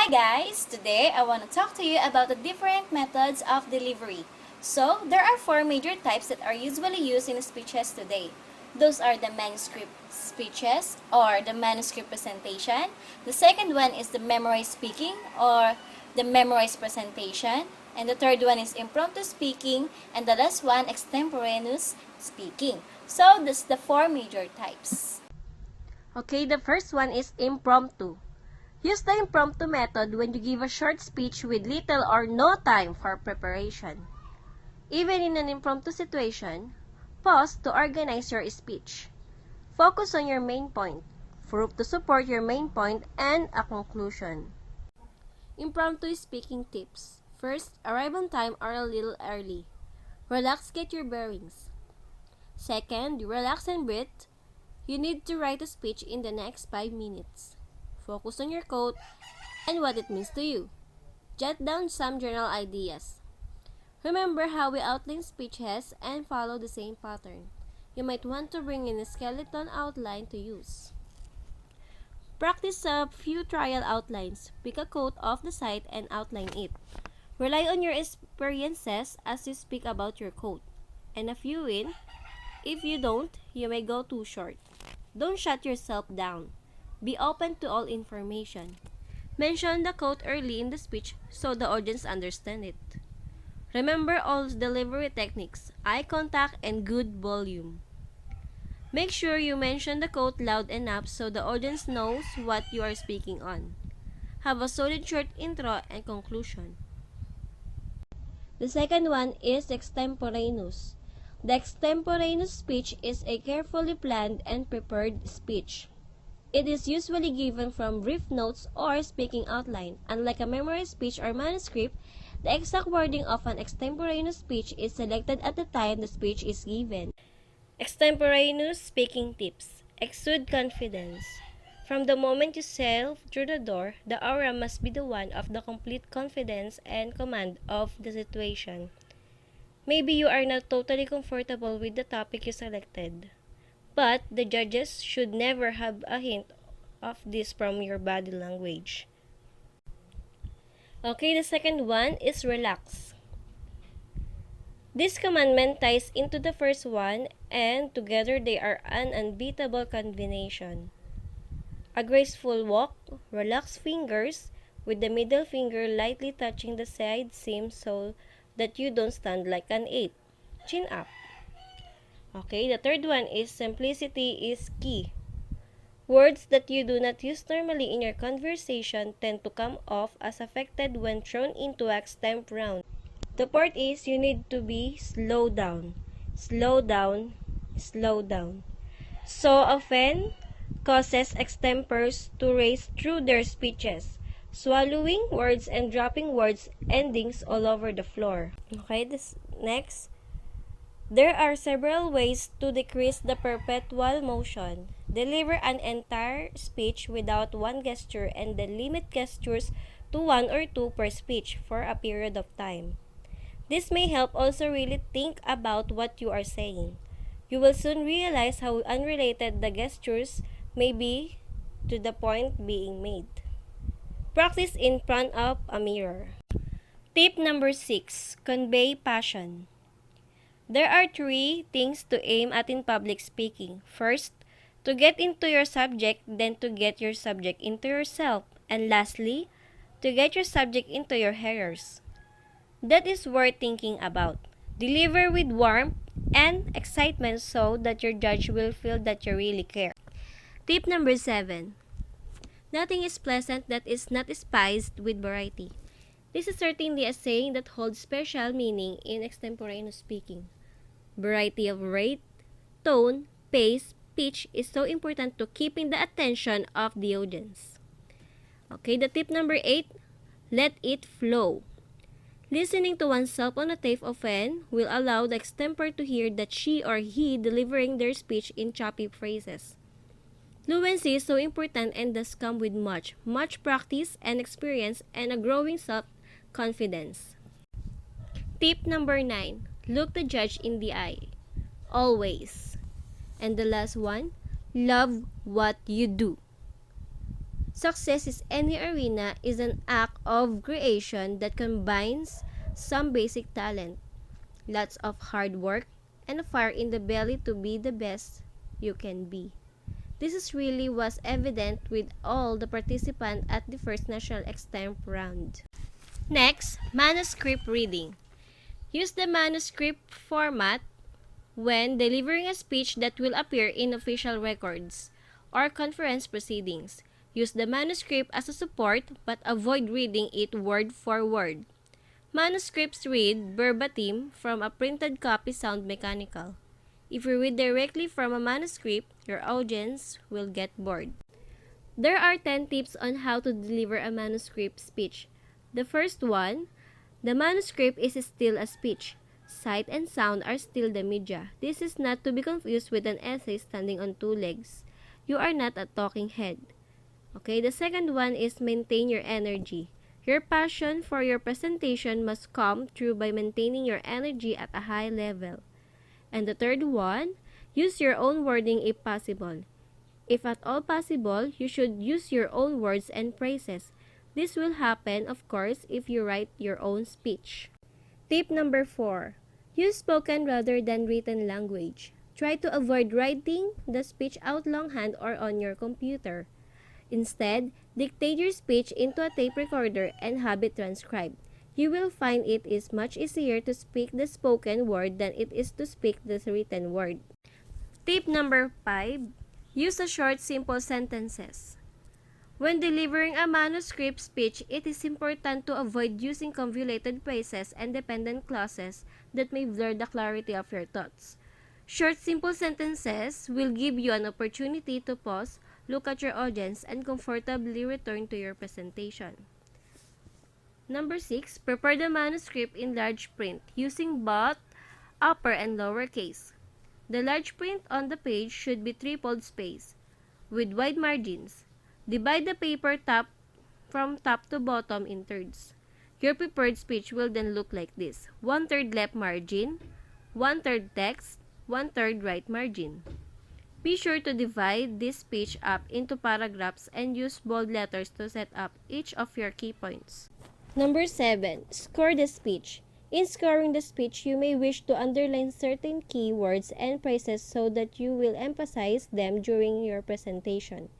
Hi guys! Today I want to talk to you about the different methods of delivery. So, there are four major types that are usually used in speeches today. Those are the manuscript speeches or the manuscript presentation. The second one is the memorized speaking or the memorized presentation. And the third one is impromptu speaking. And the last one, extemporaneous speaking. So, that's the four major types. Okay, the first one is impromptu. Use the impromptu method when you give a short speech with little or no time for preparation. Even in an impromptu situation, pause to organize your speech. Focus on your main point, proof to support your main point, and a conclusion. Impromptu speaking tips. First, arrive on time or a little early. Relax, get your bearings. Second, relax and breathe. You need to write a speech in the next 5 minutes. Focus on your quote and what it means to you. Jot down some general ideas. Remember how we outline speeches and follow the same pattern. You might want to bring in a skeleton outline to use. Practice a few trial outlines. Pick a quote off the site and outline it. Rely on your experiences as you speak about your quote. And a few in. If you don't, you may go too short. Don't shut yourself down. Be open to all information. Mention the quote early in the speech so the audience understand it. Remember all delivery techniques, eye contact, and good volume. Make sure you mention the quote loud enough so the audience knows what you are speaking on. Have a solid short intro and conclusion. The second one is extemporaneous. The extemporaneous speech is a carefully planned and prepared speech. It is usually given from brief notes or speaking outline. Unlike a memorized speech or manuscript, the exact wording of an extemporaneous speech is selected at the time the speech is given. Extemporaneous speaking tips. Exude confidence. From the moment you sail through the door, the aura must be the one of the complete confidence and command of the situation. Maybe you are not totally comfortable with the topic you selected, but the judges should never have a hint of this from your body language. Okay, the second one is relax. This commandment ties into the first one, and together they are an unbeatable combination. A graceful walk, relaxed fingers, with the middle finger lightly touching the side seam so that you don't stand like an 8. Chin up. Okay, the third one is simplicity is key. Words that you do not use normally in your conversation tend to come off as affected when thrown into a extemp round. The fourth is you need to be slow down. Slow down. Slow down. So often causes extempers to race through their speeches, swallowing words and dropping words endings all over the floor. Okay, this next. There are several ways to decrease the perpetual motion. Deliver an entire speech without one gesture and then limit gestures to 1 or 2 per speech for a period of time. This may help also really think about what you are saying. You will soon realize how unrelated the gestures may be to the point being made. Practice in front of a mirror. Tip number 6. Convey passion. There are 3 things to aim at in public speaking. First, to get into your subject, then to get your subject into yourself, and lastly, to get your subject into your hearers. That is worth thinking about. Deliver with warmth and excitement so that your judge will feel that you really care. Tip number 7. Nothing is pleasant that is not spiced with variety. This is certainly a saying that holds special meaning in extemporaneous speaking. Variety of rate, tone, pace, pitch is so important to keeping the attention of the audience. Okay, the tip number 8, let it flow. Listening to oneself on a tape often will allow the extemper to hear that she or he delivering their speech in choppy phrases. Fluency is so important and does come with much practice and experience and a growing self-confidence. Tip number 9. Look the judge in the eye. Always. And the last one, love what you do. Success in any arena is an act of creation that combines some basic talent, lots of hard work, and a fire in the belly to be the best you can be. This is really was evident with all the participants at the first national extemp round. Next, manuscript reading. Use the manuscript format when delivering a speech that will appear in official records or conference proceedings. Use the manuscript as a support but avoid reading it word for word. Manuscripts read verbatim from a printed copy sound mechanical. If you read directly from a manuscript, your audience will get bored. There are 10 tips on how to deliver a manuscript speech. The first one, the manuscript is still a speech. Sight and sound are still the media. This is not to be confused with an essay standing on two legs. You are not a talking head. Okay, the second one is maintain your energy. Your passion for your presentation must come through by maintaining your energy at a high level. And the third one, use your own wording if possible. If at all possible, you should use your own words and phrases. This will happen, of course, if you write your own speech. Tip number 4. Use spoken rather than written language. Try to avoid writing the speech out longhand or on your computer. Instead, dictate your speech into a tape recorder and have it transcribed. You will find it is much easier to speak the spoken word than it is to speak the written word. Tip number 5. Use a short, simple sentences. When delivering a manuscript speech, it is important to avoid using convoluted phrases and dependent clauses that may blur the clarity of your thoughts. Short, simple sentences will give you an opportunity to pause, look at your audience, and comfortably return to your presentation. Number 6. Prepare the manuscript in large print using both upper and lower case. The large print on the page should be tripled space with wide margins. Divide the paper from top to bottom in thirds. Your prepared speech will then look like this: 1/3 left margin, 1/3 text, 1/3 right margin. Be sure to divide this speech up into paragraphs and use bold letters to set up each of your key points. Number 7. Score the speech. In scoring the speech, you may wish to underline certain key words and phrases so that you will emphasize them during your presentation.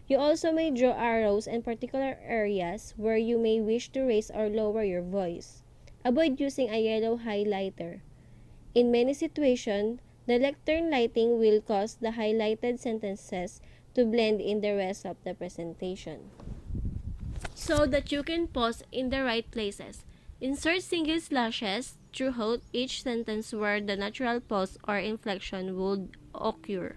You also may draw arrows in particular areas where you may wish to raise or lower your voice. Avoid using a yellow highlighter. In many situations, the lectern lighting will cause the highlighted sentences to blend in the rest of the presentation, so that you can pause in the right places. Insert single slashes throughout each sentence where the natural pause or inflection would occur.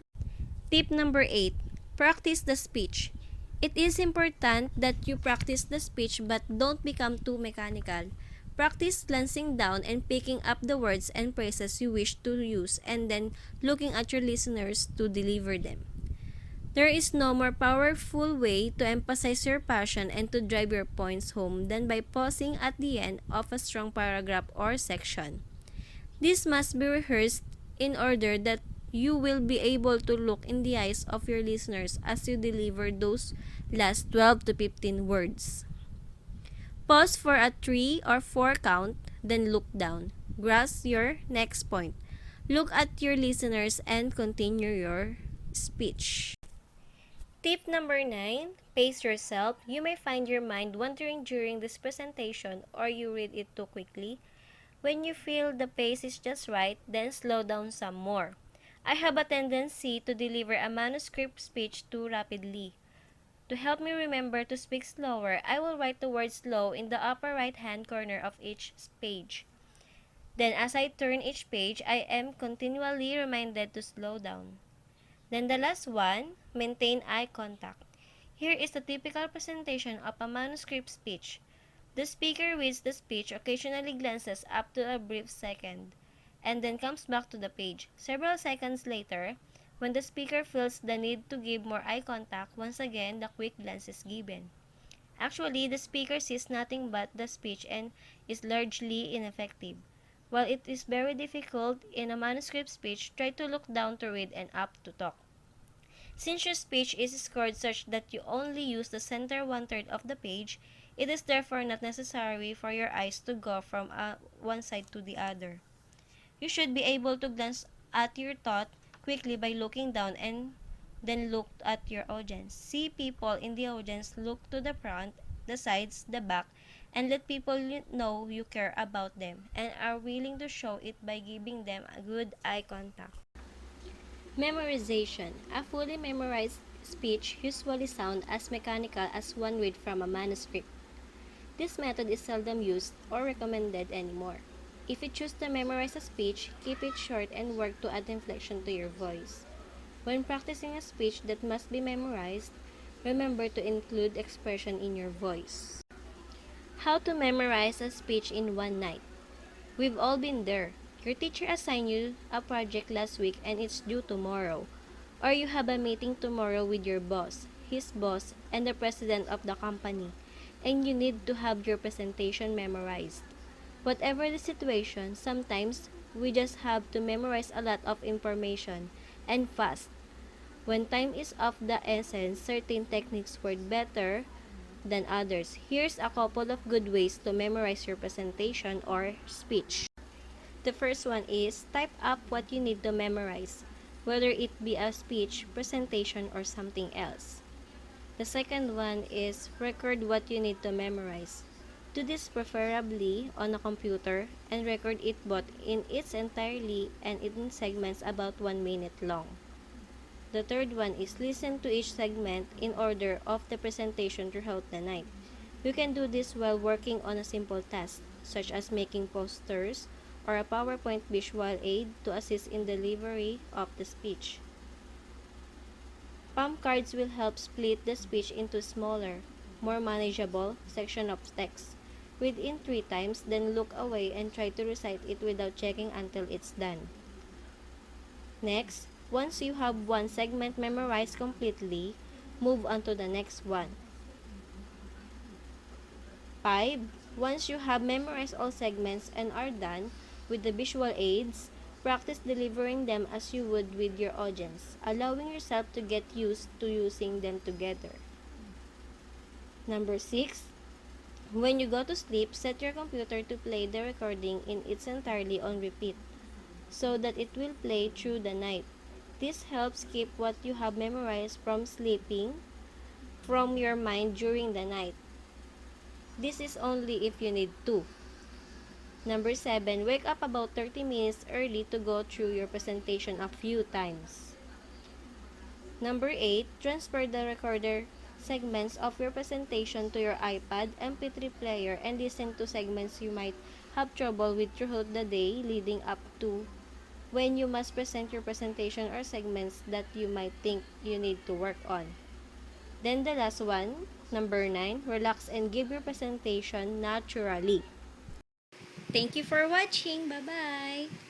Tip number 8. Practice the speech. It is important that you practice the speech but don't become too mechanical. Practice glancing down and picking up the words and phrases you wish to use and then looking at your listeners to deliver them. There is no more powerful way to emphasize your passion and to drive your points home than by pausing at the end of a strong paragraph or section. This must be rehearsed in order that you will be able to look in the eyes of your listeners as you deliver those last 12 to 15 words. Pause for a 3 or 4 count, then look down. Grasp your next point. Look at your listeners and continue your speech. Tip number 9. Pace yourself. You may find your mind wandering during this presentation or you read it too quickly. When you feel the pace is just right, then slow down some more. I have a tendency to deliver a manuscript speech too rapidly. To help me remember to speak slower, I will write the word slow in the upper right-hand corner of each page. Then as I turn each page, I am continually reminded to slow down. Then the last one, maintain eye contact. Here is the typical presentation of a manuscript speech. The speaker reads the speech, occasionally glances up to a brief second, and then comes back to the page. Several seconds later, when the speaker feels the need to give more eye contact, once again the quick glance is given. Actually, the speaker sees nothing but the speech and is largely ineffective. While it is very difficult in a manuscript speech, try to look down to read and up to talk. Since your speech is scored such that you only use the center one-third of the page, it is therefore not necessary for your eyes to go from one side to the other. You should be able to glance at your thought quickly by looking down and then look at your audience. See people in the audience, look to the front, the sides, the back, and let people know you care about them and are willing to show it by giving them a good eye contact. Memorization. A fully memorized speech usually sounds as mechanical as one read from a manuscript. This method is seldom used or recommended anymore. If you choose to memorize a speech, keep it short and work to add inflection to your voice. When practicing a speech that must be memorized, remember to include expression in your voice. How to memorize a speech in one night. We've all been there. Your teacher assigned you a project last week and it's due tomorrow. Or you have a meeting tomorrow with your boss, his boss, and the president of the company, and you need to have your presentation memorized. Whatever the situation, sometimes we just have to memorize a lot of information and fast. When time is of the essence, certain techniques work better than others. Here's a couple of good ways to memorize your presentation or speech. The first one is type up what you need to memorize, whether it be a speech, presentation, or something else. The second one is record what you need to memorize. Do this preferably on a computer and record it both in its entirety and in segments about 1 minute long. The third one is listen to each segment in order of the presentation throughout the night. You can do this while working on a simple task, such as making posters or a PowerPoint visual aid to assist in delivery of the speech. Palm cards will help split the speech into smaller, more manageable section of text. Read in 3 times, then look away and try to recite it without checking until it's done. Next, once you have one segment memorized completely, move on to the next one. 5. Once you have memorized all segments and are done with the visual aids, practice delivering them as you would with your audience, allowing yourself to get used to using them together. Number 6. When you go to sleep, set your computer to play the recording in its entirety on repeat, so that it will play through the night. This helps keep what you have memorized from slipping from your mind during the night. This is only if you need to. Number 7, wake up about 30 minutes early to go through your presentation a few times. Number 8, transfer the recorder segments of your presentation to your iPad, MP3 player, and listen to segments you might have trouble with throughout the day leading up to when you must present your presentation or segments that you might think you need to work on. Then the last one, number 9, relax and give your presentation naturally. Thank you for watching. Bye-bye!